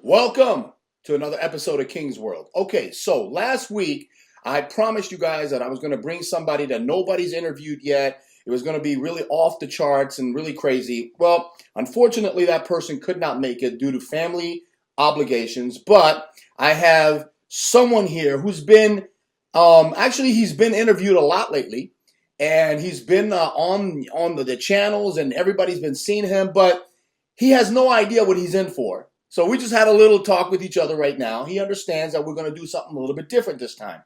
Welcome to another episode of King's World. Okay, so last week I promised you guys that I was going to bring somebody that nobody's interviewed yet. It was going to be really off the charts and really crazy. Well, unfortunately, that person could not make it due to family obligations. But I have someone here who's been, he's been interviewed a lot lately, and he's been on the channels, and everybody's been seeing him, but he has no idea what he's in for. So we just had a little talk with each other right now. He understands that we're going to do something a little bit different this time.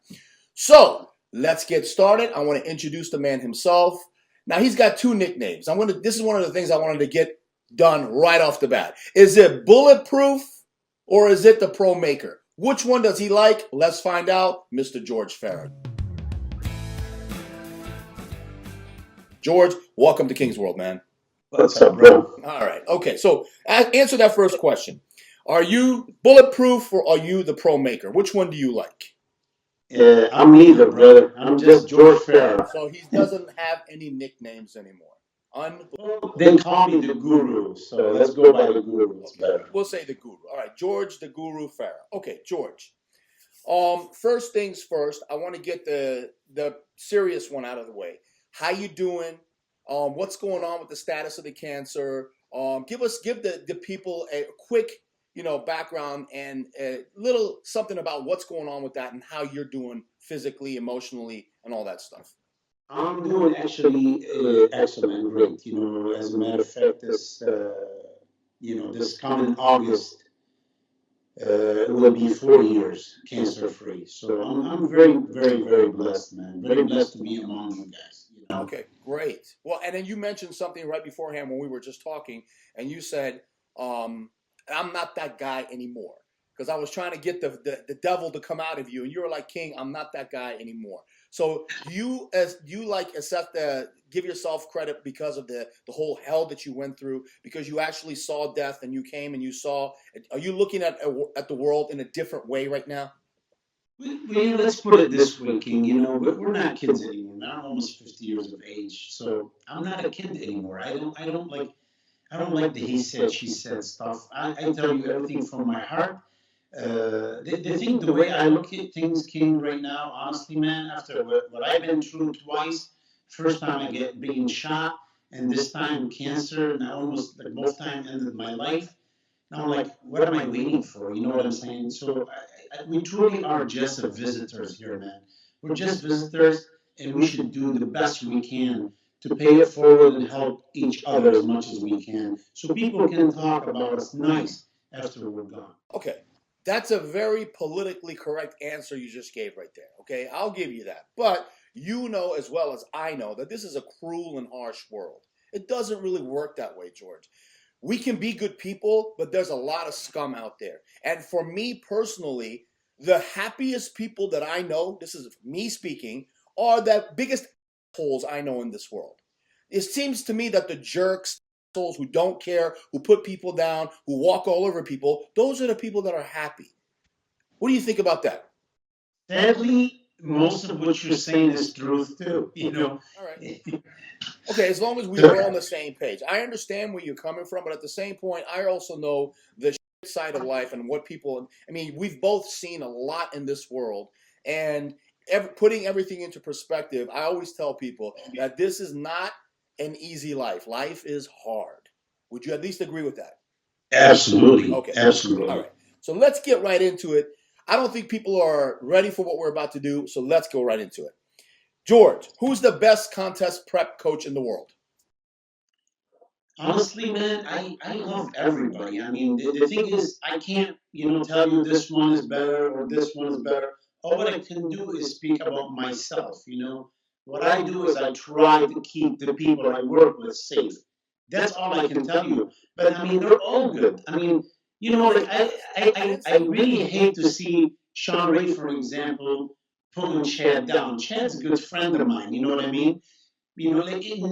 So let's get started. I want to introduce the man himself. Now he's got two nicknames. This is one of the things I wanted to get done right off the bat. Is it Bulletproof or is it the Pro Maker? Which one does he like? Let's find out. Mr. George Farah. George, welcome to King's World, man. What's up, bro? All right. Okay. So answer that first question. Are you Bulletproof or are you the Pro Maker? Which one do you like? I'm neither, brother. I'm just George Farah. So he doesn't have any nicknames anymore. They call me the Guru, so let's go by the Guru. It's better. We'll say the Guru. All right, George the Guru Farah. Okay, George. First things first, I want to get the serious one out of the way. How you doing? What's going on with the status of the cancer? Give the people a quick background and a little something about what's going on with that and how you're doing physically, emotionally, and all that stuff. I'm doing actually excellent, great. As a matter of fact, this coming August will be 4 years cancer-free. So I'm very, very, very blessed, man. Very blessed to be among you guys. Okay, great. Well, and then you mentioned something right beforehand when we were just talking, and you said, I'm not that guy anymore, because I was trying to get the devil to come out of you, and you were like, King, I'm not that guy anymore. So you give yourself credit because of the whole hell that you went through, because you actually saw death and you came and you saw. Are you looking at the world in a different way right now? Well, let's put it this way, King. We're not kids anymore. I'm almost 50 years of age, so I'm not a kid anymore. I don't like the he said, she said stuff. I tell you everything from my heart. The way I look at things, King, right now, honestly, man, after what I've been through twice, first time I get being shot, and this time cancer, and I almost, like, both times ended my life. Now I'm like, what am I waiting for? You know what I'm saying? So we truly are just visitors here, man. We're just visitors, and we should do the best we can to pay it forward and help each other as much as we can, so people can talk about us nice after we're gone. Okay, that's a very politically correct answer you just gave right there. Okay, I'll give you that. But you know as well as I know that this is a cruel and harsh world. It doesn't really work that way, George. We can be good people, but there's a lot of scum out there. And for me personally, the happiest people that I know, this is me speaking, are the biggest assholes I know in this world. It seems to me that the jerks, assholes who don't care, who put people down, who walk all over people, those are the people that are happy. What do you think about that? Sadly, most of what you're saying is truth too. All right. Okay, as long as we were on the same page. I understand where you're coming from, but at the same point, I also know the shit side of life and what people. I mean, we've both seen a lot in this world, and putting everything into perspective, I always tell people that this is not an easy life. Life is hard. Would you at least agree with that? Absolutely. Okay. Absolutely. All right. So let's get right into it. I don't think people are ready for what we're about to do, so let's go right into it. George, who's the best contest prep coach in the world? Honestly, man, I love everybody. I mean, the thing is, I can't, tell you this one is better or this one is better. All what I can do is speak about myself, What I do is I try to keep the people I work with safe. That's all I can tell you. But, I mean, they're all good. I mean, I really hate to see Sean Ray, for example, pulling Chad down. Chad's a good friend of mine, you know what I mean?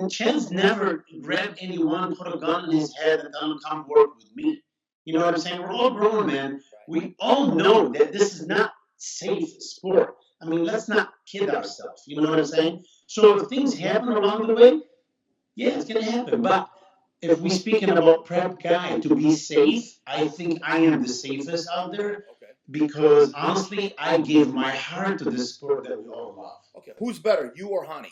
Chad's never grabbed anyone, put a gun in his head, and tell him, come work with me. You know what I'm saying? We're all grown, man. We all know that this is not safe sport. I mean, let's not kid ourselves. You know what I'm saying? So if things happen along the way, yeah, it's going to happen. But if we're speaking about prep guy to be safe, I think I am the safest out there because honestly, I give my heart to this sport that we all love. Okay, who's better, you or Hani?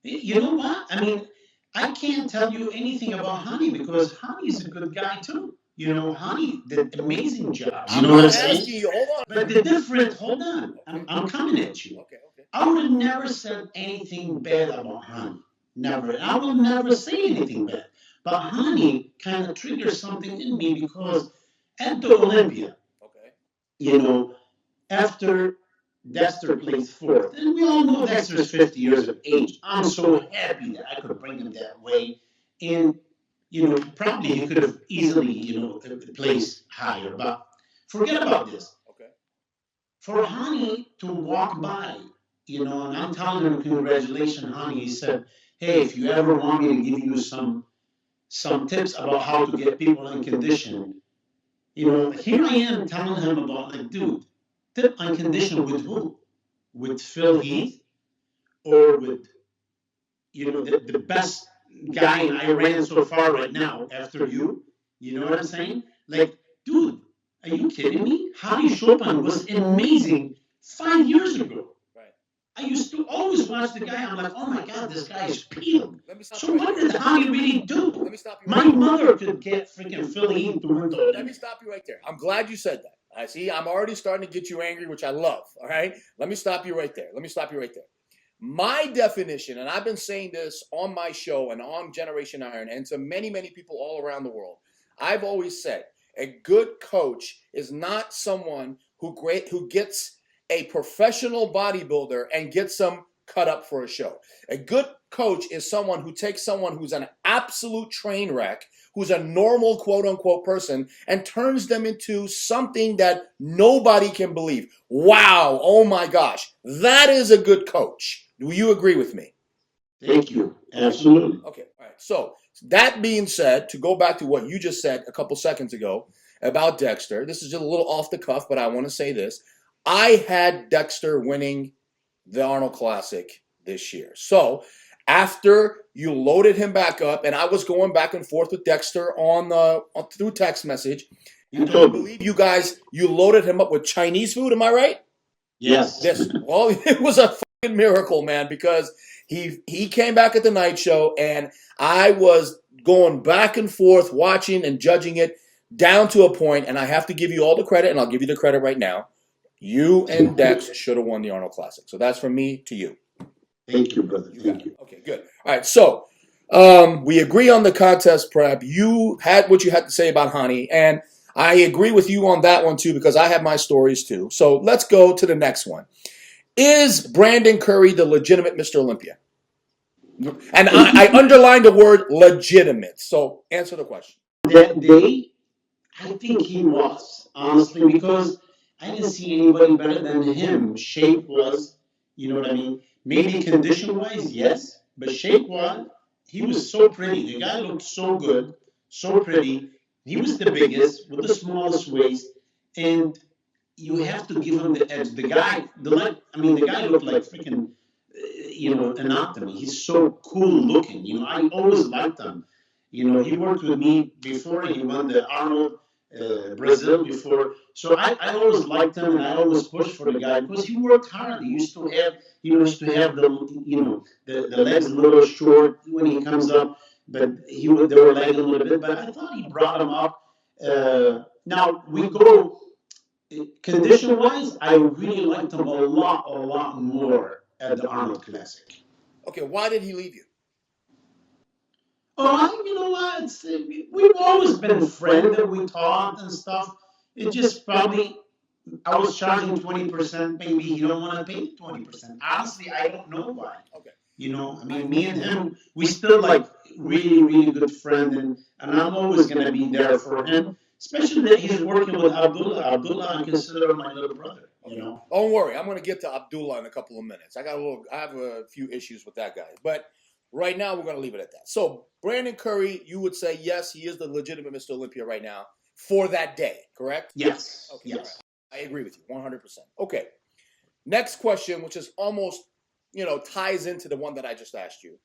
You know what? I mean, I can't tell you anything about Hani because Hani is a good guy too. You know, Hani did amazing job. You know what I'm saying? You, hold on. But the difference, hold on, I'm coming at you. Okay, okay. I would have never said anything bad about Hani. Never. And I will never say anything bad. But Hani kind of triggered something in me because at the Olympia, Okay. you know, after Dexter placed fourth, and we all know Dexter's 50 years of age. I'm so happy that I could bring him that way. And, you know, probably he could have easily, you know, placed higher. But forget about this. Okay. For Hani to walk by, you know, and I'm telling him, congratulations, Hani. He said, hey, if you ever want me to give you some tips about how to get people in condition, you know, here I am telling him about, like, dude, tip on condition with who? With Phil Heath or with, you know, the best guy in Iran so far right now after you? You know what I'm saying? Like, dude, are you kidding me? Hadi Chopin was amazing 5 years ago. Right. I used to always watch the guy. I'm like, oh my God, this guy is peeled. So what did Hadi really do? Let me stop you. My mother could get freaking Philly into window. Let me stop you right there. I'm glad you said that. I see. I'm already starting to get you angry, which I love. All right. Let me stop you right there. My definition, and I've been saying this on my show and on Generation Iron and to many, many people all around the world, I've always said a good coach is not someone who gets a professional bodybuilder and gets them cut up for a show. A good coach is someone who takes someone who's an absolute train wreck, who's a normal quote-unquote person, and turns them into something that nobody can believe. Wow, oh my gosh, that is a good coach. Do you agree with me? Thank you. Absolutely. Okay, all right. So that being said, to go back to what you just said a couple seconds ago about Dexter, this is just a little off the cuff, but I want to say this. I had Dexter winning the Arnold Classic this year. So after you loaded him back up, and I was going back and forth with Dexter through text message, I believe you loaded him up with Chinese food. Am I right? Yes. Well, it was a fucking miracle, man, because he came back at the night show, and I was going back and forth watching and judging it down to a point, and I have to give you all the credit, and I'll give you the credit right now. You and Dex should have won the Arnold Classic. So that's from me to you. Thank you, brother. Thank you. Okay, good. All right, so we agree on the contest prep. You had what you had to say about Hani, and I agree with you on that one too because I have my stories too. So let's go to the next one. Is Brandon Curry the legitimate Mr. Olympia? And I underlined the word legitimate. So answer the question. That day, I think he was, honestly, because I didn't see anybody better than him. Shape was, you know what I mean? Maybe condition-wise, yes, but shape-wise, he was so pretty. The guy looked so good, so pretty. He was the biggest with the smallest waist, and you have to give him the edge. The guy looked like freaking, you know, anatomy. He's so cool looking. You know, I always liked him. You know, he worked with me before he won the Arnold Brazil before. So I always liked him, and I always pushed for the guy because he worked hard. He used to have the, you know, the legs a little short when he comes up, but they were lagging a little bit. But I thought he brought him up. Now we go condition wise. I really liked him a lot more at the Arnold Classic. Okay, why did he leave you? Oh, you know what? We've always been friends and we talked and stuff. It just probably, I was charging 20%. Maybe he don't want to pay 20%. Honestly, I don't know why. Okay. You know, I mean, me and him, we still like really good friend, and I'm always going to be there for him, especially that he's working with Abdullah. Abdullah, I consider my little brother, you know. Don't worry. I'm going to get to Abdullah in a couple of minutes. I have a few issues with that guy, but right now, we're going to leave it at that. So, Brandon Curry, you would say, yes, he is the legitimate Mr. Olympia right now for that day, correct? Yes. Okay, yes. Right. I agree with you 100%. Okay. Next question, which is almost, ties into the one that I just asked you.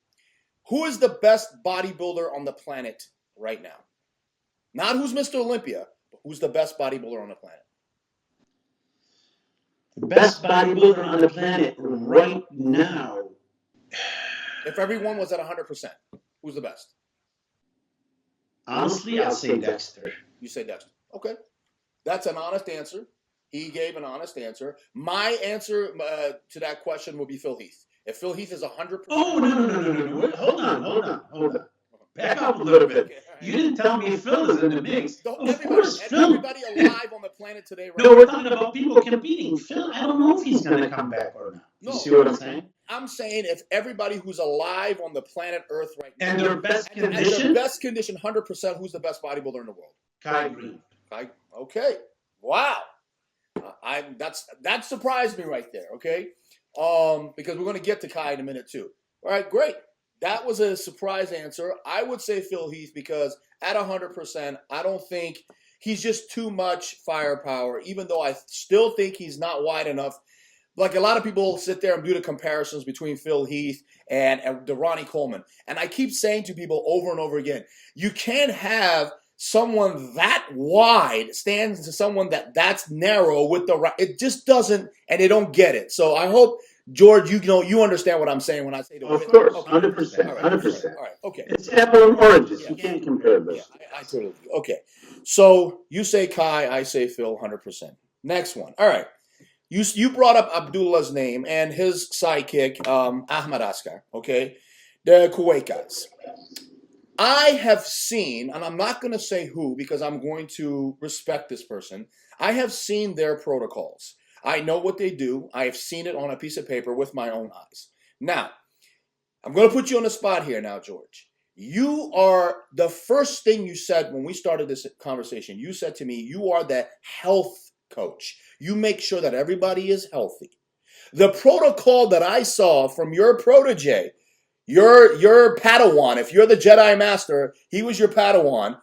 Who is the best bodybuilder on the planet right now? Not who's Mr. Olympia, but who's the best bodybuilder on the planet? The best bodybuilder on the planet right now. If everyone was at 100%, who's the best? Honestly, I'll say Dexter. You say Dexter. Okay. That's an honest answer. He gave an honest answer. My answer to that question would be Phil Heath. If Phil Heath is 100%. Oh, no. Hold on. Back up a little bit. Okay, right. You didn't tell me Phil is in the mix. Of course, Phil. Everybody alive on the planet today, right? No, we're talking about people competing. Phil, I don't know if he's going to come back or not. No, you see what I'm saying? I'm saying if everybody who's alive on the planet Earth right now. And their best condition? And their best condition, 100%, who's the best bodybuilder in the world? Kai Green. Okay. Wow. That surprised me right there, okay? Because we're going to get to Kai in a minute too. All right, great. That was a surprise answer. I would say Phil Heath because at 100%, I don't think he's just too much firepower, even though I still think he's not wide enough. Like a lot of people sit there and do the comparisons between Phil Heath and Ronnie Coleman. And I keep saying to people over and over again, you can't have someone that wide stand to someone that's narrow with the right. It just doesn't, and they don't get it. So I hope, George, you understand what I'm saying when I say the Of course, 100%. 100%. All right, okay. It's apple and oranges. You can't compare those. Yeah, I totally. Okay. So you say Kai, I say Phil, 100%. Next one. All right. You brought up Abdullah's name and his sidekick, Ahmad Askar, okay? The Kuwait guys. I have seen, and I'm not going to say who because I'm going to respect this person. I have seen their protocols. I know what they do. I have seen it on a piece of paper with my own eyes. Now, I'm going to put you on the spot here now, George. You are, the first thing you said when we started this conversation, you said to me, you are the health coach. You make sure that everybody is healthy. The protocol that I saw from your protege, your Padawan, if you're the Jedi Master, he was your Padawan,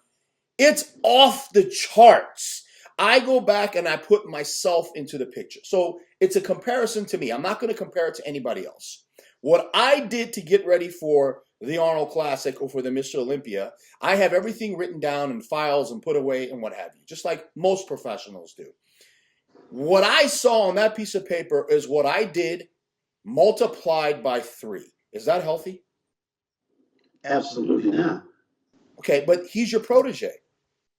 it's off the charts. I go back and I put myself into the picture. So it's a comparison to me. I'm not going to compare it to anybody else. What I did to get ready for the Arnold Classic or for the Mr. Olympia, I have everything written down in files and put away and what have you, just like most professionals do. What I saw on that piece of paper is what I did multiplied by 3. Is that healthy? Absolutely not. Okay, but he's your protege.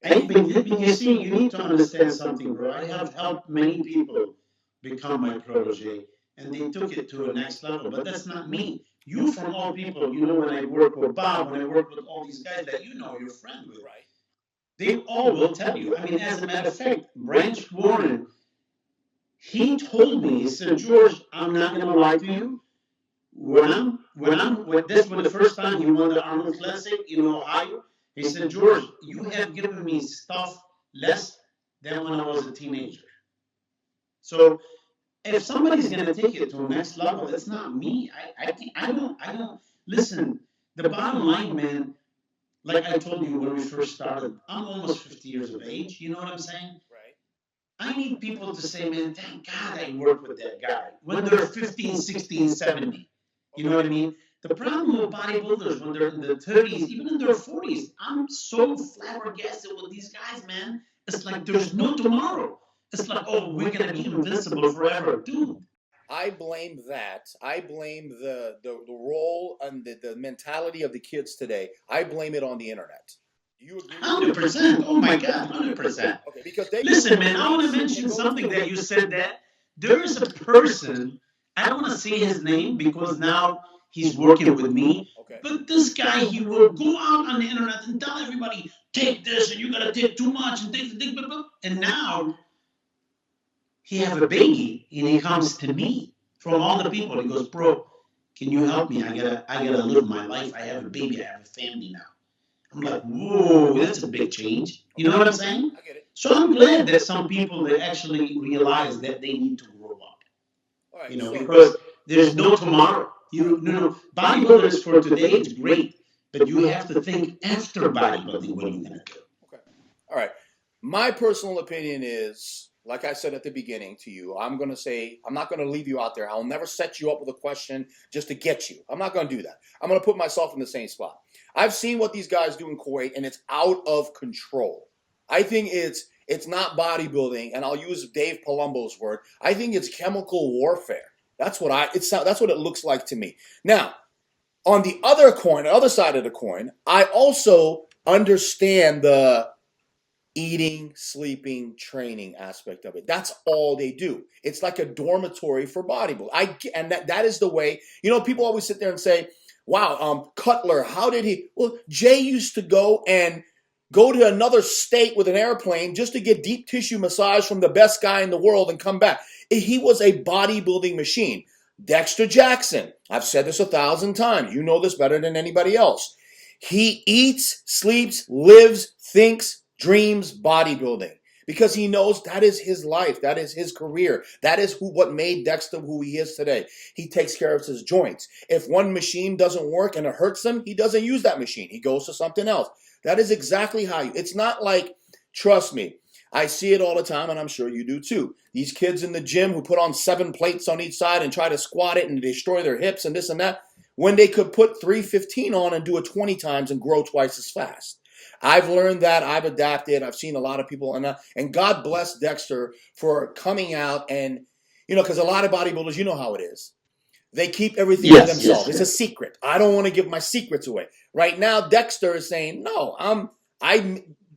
You see, you need to understand something, bro. I have helped many people become my protege, and they took it to a next level. But that's not me. You, from all people, you know, when I work with Bob, when I work with all these guys that you know you're friend with, Right. they all will tell you. I mean, as a matter of fact, Branch Warren, he told me, he said, George, I'm not going to lie to you. When the first time he won the Arnold Classic in Ohio, he said, George, you have given me stuff less than when I was a teenager. So if somebody's going to take it to the next level, it's not me. I don't, listen, the bottom line, man, like I told you when we first started, I'm almost 50 years of age. You know what I'm saying? Right. I need people to say, man, thank God I worked with that guy when they're 15, 16, 17. You know what I mean? The problem with bodybuilders when they're in their 30s, even in their 40s, I'm so flabbergasted with these guys, man. It's like there's no tomorrow. It's like, oh, we're going to be invincible forever. Dude. I blame that. I blame the role and the mentality of the kids today. I blame it on the internet. Do you agree? 100%. Oh, my God, 100%. Okay, because listen, man, I want to mention something that you said that there is a person, I don't want to say his name because now he's working with me. Okay. But this guy, he will go out on the internet and tell everybody, take this and you got to take too much and take the blah, blah. And now he have a baby and he comes to me from all the people. He goes, bro, can you help me? I gotta live my life. I have a baby. I have a family now. I'm like, whoa, that's a big change. You know what I'm saying? I get it. So I'm glad that some people that actually realize that they need to grow up. All right, You know, because there's no tomorrow. You know, bodybuilders for today is great, but you have to think after bodybuilding what you're gonna do. Okay. All right. My personal opinion is Like I said at the beginning to you, I'm going to say, I'm not going to leave you out there. I'll never set you up with a question just to get you. I'm not going to do that. I'm going to put myself in the same spot. I've seen what these guys do in Kuwait, and it's out of control. I think it's not bodybuilding, and I'll use Dave Palumbo's word. I think it's chemical warfare. That's what it looks like to me. Now, on the other side of the coin, I also understand the eating, sleeping, training aspect of it. That's all they do. It's like a dormitory for bodybuilding. And that is the way, people always sit there and say, wow, Cutler, how did he? Well, Jay used to go to another state with an airplane just to get deep tissue massage from the best guy in the world and come back. He was a bodybuilding machine. Dexter Jackson, I've said this 1,000 times. You know this better than anybody else. He eats, sleeps, lives, thinks, dreams bodybuilding because he knows that is his life. That is his career. That is what made Dexter who he is today. He takes care of his joints. If one machine doesn't work and it hurts him, he doesn't use that machine. He goes to something else. That is exactly how it's not like, trust me, I see it all the time, and I'm sure you do too. These kids in the gym who put on 7 plates on each side and try to squat it and destroy their hips and this and that, when they could put 315 on and do it 20 times and grow twice as fast. I've learned that. I've adapted. I've seen a lot of people. And God bless Dexter for coming out and, because a lot of bodybuilders, you know how it is. They keep everything to themselves. It's a secret. I don't want to give my secrets away. Right now, Dexter is saying, no,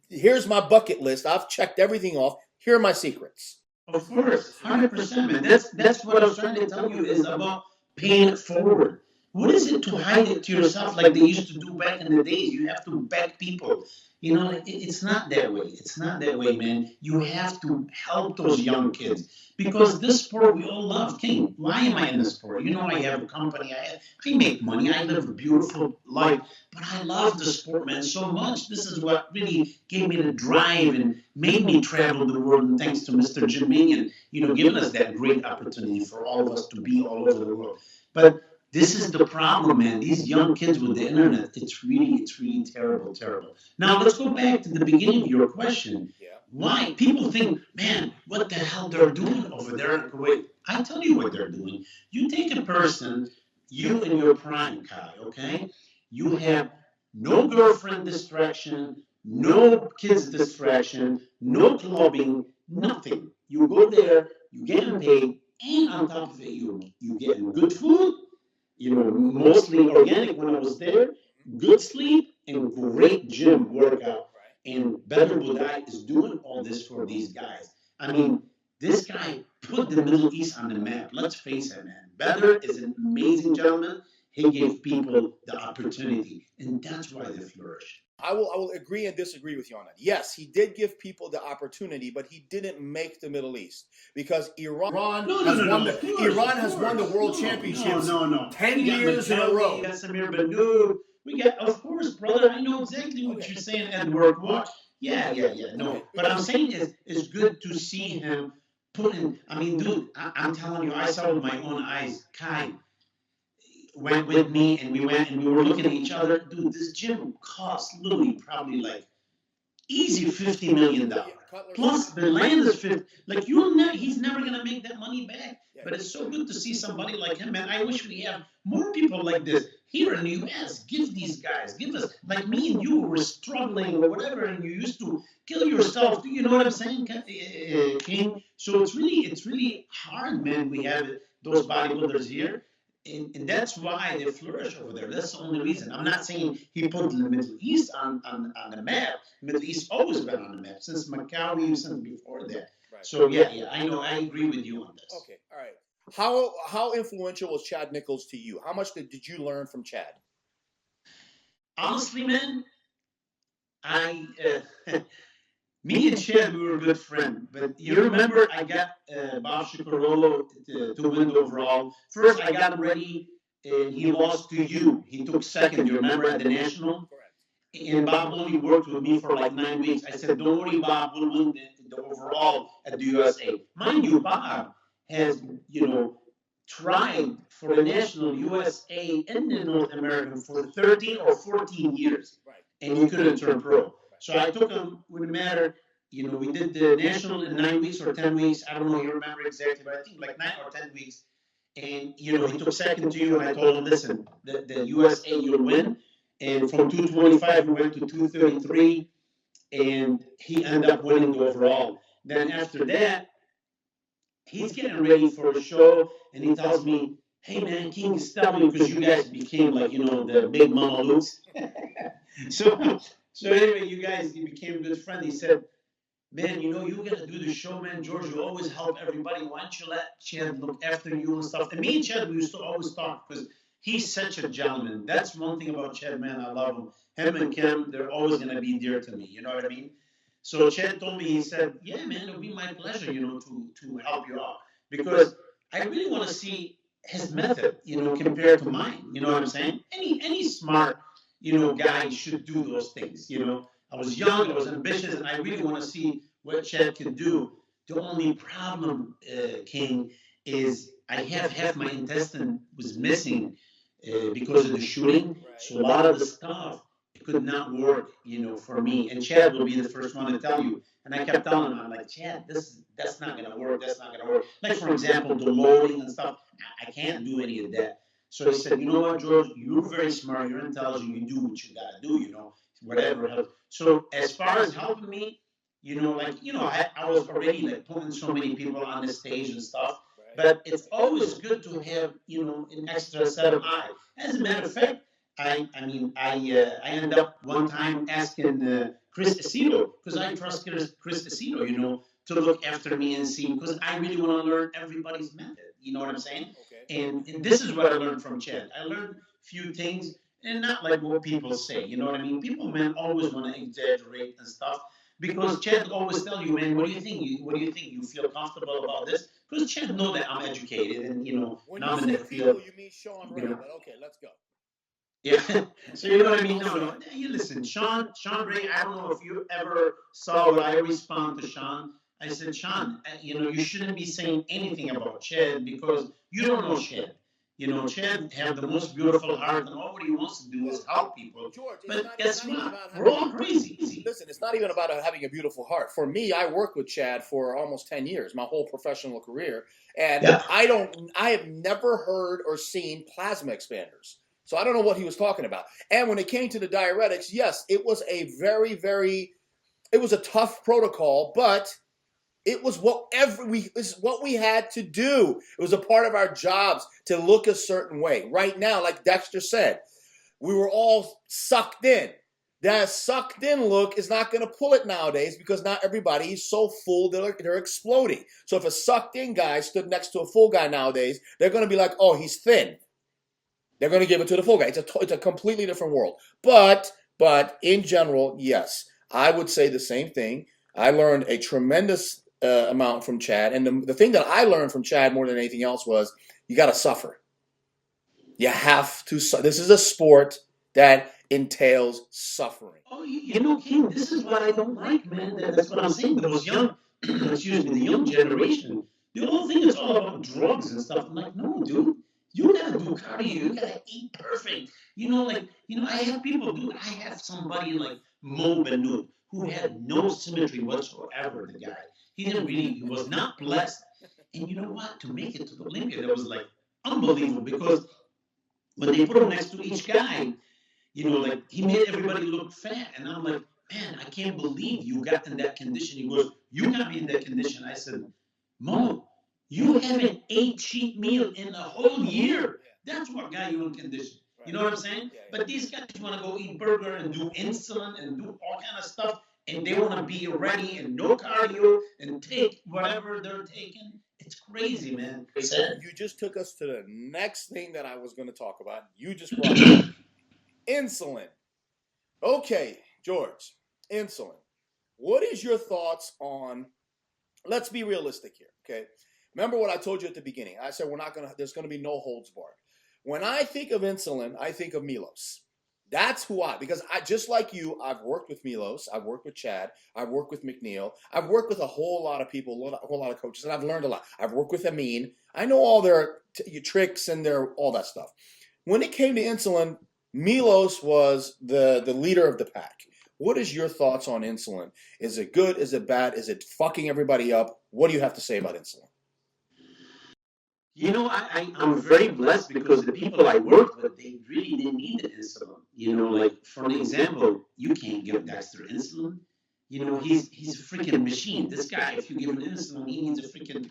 here's my bucket list. I've checked everything off. Here are my secrets. Of course, 100%, man. That's what I was trying to tell you is about paying it forward. What is it to hide it to yourself like they used to do back in the days? You have to beg people. It's not that way. It's not that way, man. You have to help those young kids because this sport we all love. King, why am I in this sport? I have a company. I make money. I live a beautiful life. But I love the sport, man, so much. This is what really gave me the drive and made me travel the world. And thanks to Mr. Jim Minion, giving us that great opportunity for all of us to be all over the world. But this is the problem, man. These young kids with the internet, it's really terrible, terrible. Now, let's go back to the beginning of your question. Why? People think, man, what the hell they're doing over there in Kuwait. I tell you what they're doing. You take a person, you in your prime, Kai, okay? You have no girlfriend distraction, no kids distraction, no clubbing, nothing. You go there, you get paid, and on top of it, you get good food, mostly organic when I was there, good sleep, and great gym workout. And Better Budai is doing all this for these guys. I mean, this guy put the Middle East on the map. Let's face it, man. Better is an amazing gentleman. He gave people the opportunity, and that's why they flourish. I will agree and disagree with you on that. Yes, he did give people the opportunity, but he didn't make the Middle East because Iran has won the world championships 10 years in a row. We got Samir Banu. We got, of course, brother. I know exactly what you're saying, Edward. Watch. Yeah. No, but I'm saying it's good to see him put in. I mean, dude, I'm telling you, I saw with my own eyes. Kai went with me, and we were looking at each other. Dude, this gym cost literally probably like easy $50 million. Plus the land is 50. Like he's never gonna make that money back. But it's so good to see somebody like him, man. I wish we have more people like this here in the U.S. Give these guys, give us like me and you were struggling or whatever, and you used to kill yourself. Do you know what I'm saying, King? So it's really hard, man. We have those bodybuilders here. And that's why they flourish over there. That's the only reason. I'm not saying he put the Middle East on the map. Middle East always been on the map since Macau, even since before that. Right. So yeah, I know. I agree with you on this. Okay, all right. How influential was Chad Nichols to you? How much did you learn from Chad? Honestly, man, me and Chad, we were a good friend. But you remember I got Bob Chicorolo to win the overall. First, I got him ready, and he lost to you. He took second, you remember, at the National? Correct. And Bob only worked with me for like 9 weeks. I said, don't worry, Bob, we'll win the overall at the USA. Mind you, Bob has, tried for the National USA and the North American for 13 or 14 years. Right. And he couldn't turn pro. So I took him, wouldn't matter. we did the national in 9 weeks or 10 weeks. I don't know, you remember exactly, but I think like 9 or 10 weeks. And he took second to you, and I told him, listen, the USA, you'll win. And from 225, we went to 233, and he ended up winning the overall. Then after that, he's getting ready for a show, and he tells me, hey man, King is telling me, because you guys became like, the big Mama Lukes. So anyway, you guys, you became good friends. He said, man, you're gonna do the show, man. George, you always help everybody. Why don't you let Chad look after you and stuff? And me and Chad, we used to always talk, because he's such a gentleman. That's one thing about Chad, man. I love him. Him and Kim, they're always gonna be dear to me. You know what I mean? So Chad told me, he said, yeah, man, it'll be my pleasure, to help you out, because I really want to see his method, compared to mine. You know what I'm saying? Any smart, guy should do those things. I was young, I was ambitious, and I really want to see what Chad can do. The only problem, King, is I have half my intestine was missing because of the shooting. So a lot of the stuff could not work, for me. And Chad will be the first one to tell you. And I kept telling him, I'm like, Chad, that's not gonna work. That's not gonna work. Like, for example, the loading and stuff, I can't do any of that. So he said, you know what, George, you're very smart, you're intelligent, you do what you gotta do, whatever helps. So as far as helping me, I was already like putting so many people on the stage and stuff. But it's always good to have, an extra set of eyes. As a matter of fact, I ended up one time asking Chris Aceto, because I trust Chris Aceto, to look after me and see, because I really want to learn everybody's method. You know what I'm saying? And this is what I learned from Chad. I learned a few things, and not like what people say. You know what I mean? People, man, always want to exaggerate and stuff. Because Chad always tell you, man, what do you think? What do you think? You feel comfortable about this? Because Chad know that I'm educated, and When now I'm you in the say field. people, you mean Sean Ray, but okay, let's go. Yeah. So you know what I mean? No. You listen, Sean Ray. I don't know if you ever saw what I respond to Sean. I said, Sean, you shouldn't be saying anything about Chad, because you don't know Chad. Chad have the most beautiful heart, and all what he wants to do is help people. George, But guess what? We're all crazy. listen, it's not even about having a beautiful heart. For me, I worked with Chad for almost 10 years, my whole professional career. And Yeah. I have never heard or seen plasma expanders. So I don't know what he was talking about. And when it came to the diuretics, yes, it was a it was a tough protocol, but it was what we had to do. It was a part of our jobs to look a certain way. Right now, like Dexter said, we were all sucked in. That sucked in look is not going to pull it nowadays, because not everybody is so full that they're exploding. So if a sucked in guy stood next to a full guy nowadays, they're going to be like, oh, he's thin. They're going to give it to the full guy. It's a completely different world. But in general, yes, I would say the same thing. I learned a tremendous amount from Chad. And the thing that I learned from Chad more than anything else was, you got to suffer. You have to. This is a sport that entails suffering. Oh, King, this is what I don't like, man. That's what I'm saying. Those young, excuse me, the young generation, the whole thing is all about drugs and stuff. I'm like, no, dude, you gotta do cardio. You gotta eat perfect. I have people, dude. I have somebody like Mo Benoot who had no symmetry whatsoever. The guy, he was not blessed. And you know what? To make it to the Olympia, that was like unbelievable, because when they put him next to each guy, like he made everybody look fat. And I'm like, man, I can't believe you got in that condition. He goes, you got me in that condition. I said, Mo, you haven't ate cheat meal in a whole year. That's what got you in condition. You know what I'm saying? But these guys want to go eat burger and do insulin and do all kind of stuff, and they want to be ready and no cardio and take whatever they're taking. It's crazy, man. You just took us to the next thing that I was going to talk about. You just brought up insulin. Okay, George, insulin. What is your thoughts on, let's be realistic here, okay? Remember what I told you at the beginning. I said there's going to be no holds barred. When I think of insulin, I think of Milos. That's because just like you, I've worked with Milos, I've worked with Chad, I've worked with McNeil, I've worked with a whole lot of people, a whole lot of coaches, and I've learned a lot. I've worked with Amin. I know all their tricks and all that stuff. When it came to insulin, Milos was the leader of the pack. What is your thoughts on insulin? Is it good? Is it bad? Is it fucking everybody up? What do you have to say about insulin? I'm very blessed because the people I worked with, they really didn't need the insulin. Like for an example, you can't give Dexter insulin. He's a freaking machine. This guy, if you give him insulin, he needs a freaking,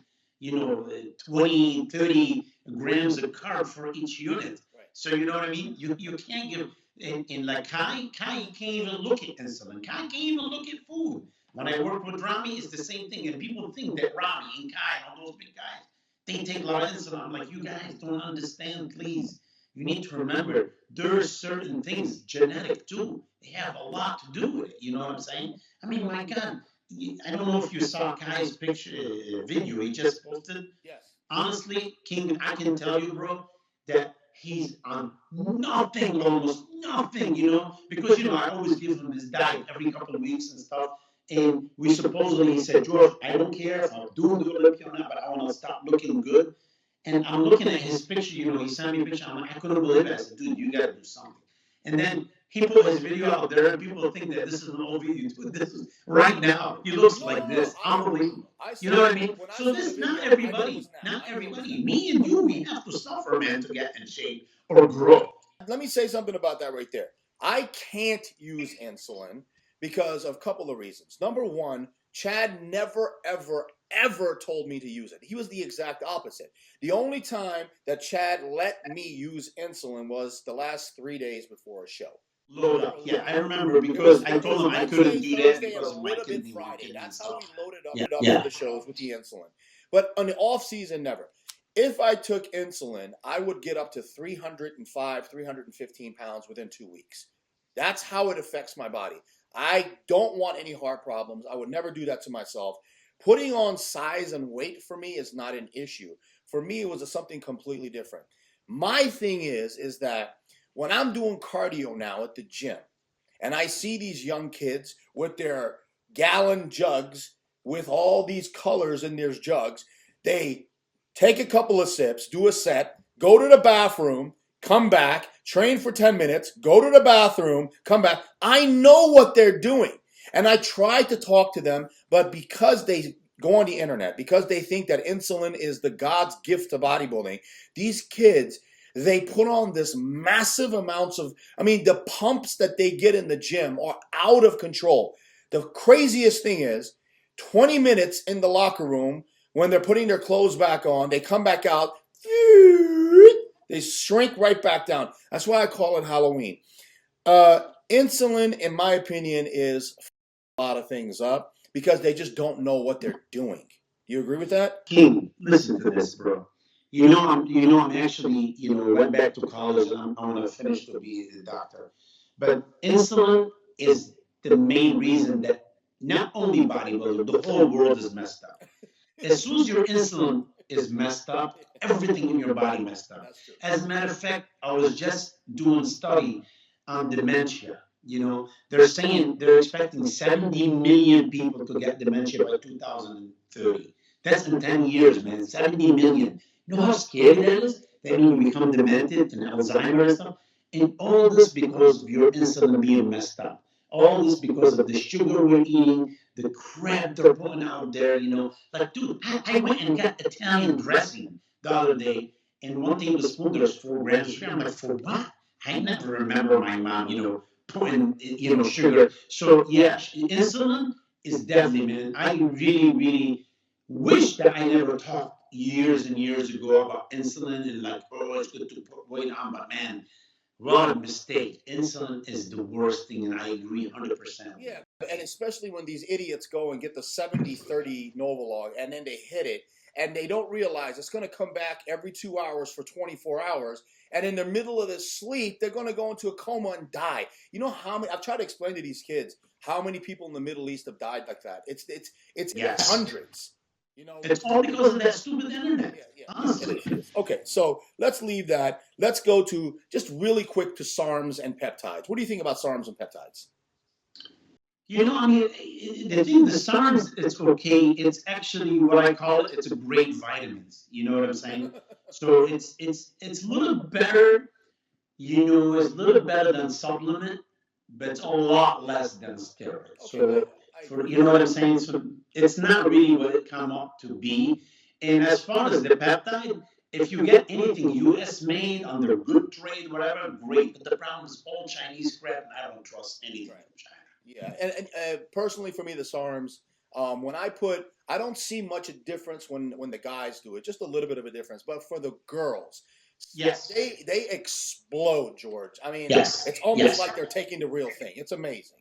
20, 30 grams of carb for each unit. So you know what I mean? You can't give, in like Kai can't even look at insulin. Kai can't even look at food. When I work with Rami, it's the same thing. And people think that Rami and Kai and all those big guys, they take a lot of insulin. I'm like, you guys don't understand, please. You need to remember there are certain things genetic too. They have a lot to do with it. You know what I'm saying? I mean, my God, I don't know if you saw Kai's picture video he just posted. Yes. Honestly, King, I can tell you, bro, that he's on nothing, almost nothing, because I always give him his diet every couple of weeks and stuff. And we supposedly, he said, George, I don't care if I'm doing the Olympia or not, but I want to stop looking good. And I'm looking at his picture, he sent me a picture. I'm like, I couldn't believe it. I said, dude, you got to do something. And then he put his video out there, and people think that this is an old video. Dude, this is right now. He looks like this. Unbelievable. You know what I mean? So this, not everybody. Me and you, we have to suffer, man, to get in shape or grow. Let me say something about that right there. I can't use insulin because of a couple of reasons. Number one, Chad never, ever, ever told me to use it. He was the exact opposite. The only time that Chad let me use insulin was the last 3 days before a show. Load up. Yeah, I remember because I told him I couldn't do that because of my kidney. Friday. That's how we loaded up for the shows with the insulin. But on the off season, never. If I took insulin, I would get up to 305, 315 pounds within 2 weeks. That's how it affects my body. I don't want any heart problems. I would never do that to myself. Putting on size and weight for me is not an issue. For me, it was something completely different. My thing is that when I'm doing cardio now at the gym and I see these young kids with their gallon jugs with all these colors in their jugs, they take a couple of sips, do a set, go to the bathroom, come back, train for 10 minutes, go to the bathroom, come back. I know what they're doing. And I try to talk to them, but because they go on the internet, because they think that insulin is the God's gift to bodybuilding, these kids, they put on this massive amounts of, the pumps that they get in the gym are out of control. The craziest thing is 20 minutes in the locker room, when they're putting their clothes back on, they come back out, they shrink right back down. That's why I call it Halloween. Insulin, in my opinion, is a lot of things up because they just don't know what they're doing. Do you agree with that? King, listen to this, bro. I'm actually, went back to college. I want to finish to be a doctor. But insulin is the main reason that not only bodybuilder, the whole world is messed up. As soon as your insulin is messed up, everything in your body messed up. As a matter of fact, I was just doing a study on dementia. They're saying they're expecting 70 million people to get dementia by 2030. That's in 10 years, man. 70 million. You know how scary that is? That means we become demented and Alzheimer's and stuff. And all this because of your insulin being messed up. All this because of the sugar we're eating, the crap they're putting out there, Like, dude, I went and got Italian dressing the other day, and one tablespoon, there's 4 grams of sugar. I'm like, for what? I never remember my mom, putting, sugar. So, yeah, insulin is deadly, man. I really, really wish that I never talked years and years ago about insulin and like, oh, it's good to put weight on, but man, what a mistake. Insulin is the worst thing, and I agree 100%. Yeah, and especially when these idiots go and get the 70-30 Novolog and then they hit it and they don't realize it's going to come back every 2 hours for 24 hours. And in the middle of this sleep, they're going to go into a coma and die. You know how many? I've tried to explain to these kids how many people in the Middle East have died like that. It's Yes. hundreds. It's all because of that stupid internet. Yeah. Honestly. Okay, so let's leave that. Let's go to just really quick to SARMs and peptides. What do you think about SARMs and peptides? The thing, the SARMs, it's okay. It's actually what I call it. It's a great vitamins. You know what I'm saying? So it's a little better. It's a little better than supplement, but it's a lot less than steroids. Okay, So, I for agree. you know what I'm saying? So it's not really what it come up to be. And as far as the peptide, if you get anything U.S. made under good trade, whatever, great. But the problem is all Chinese crap, and I don't trust anything Right. from China. Yeah, and personally for me, the SARMs, when I don't see much a difference when the guys do it, just a little bit of a difference. But for the girls, Yes. they explode, George. I mean, Yes. it's almost Yes. like they're taking the real thing. It's amazing.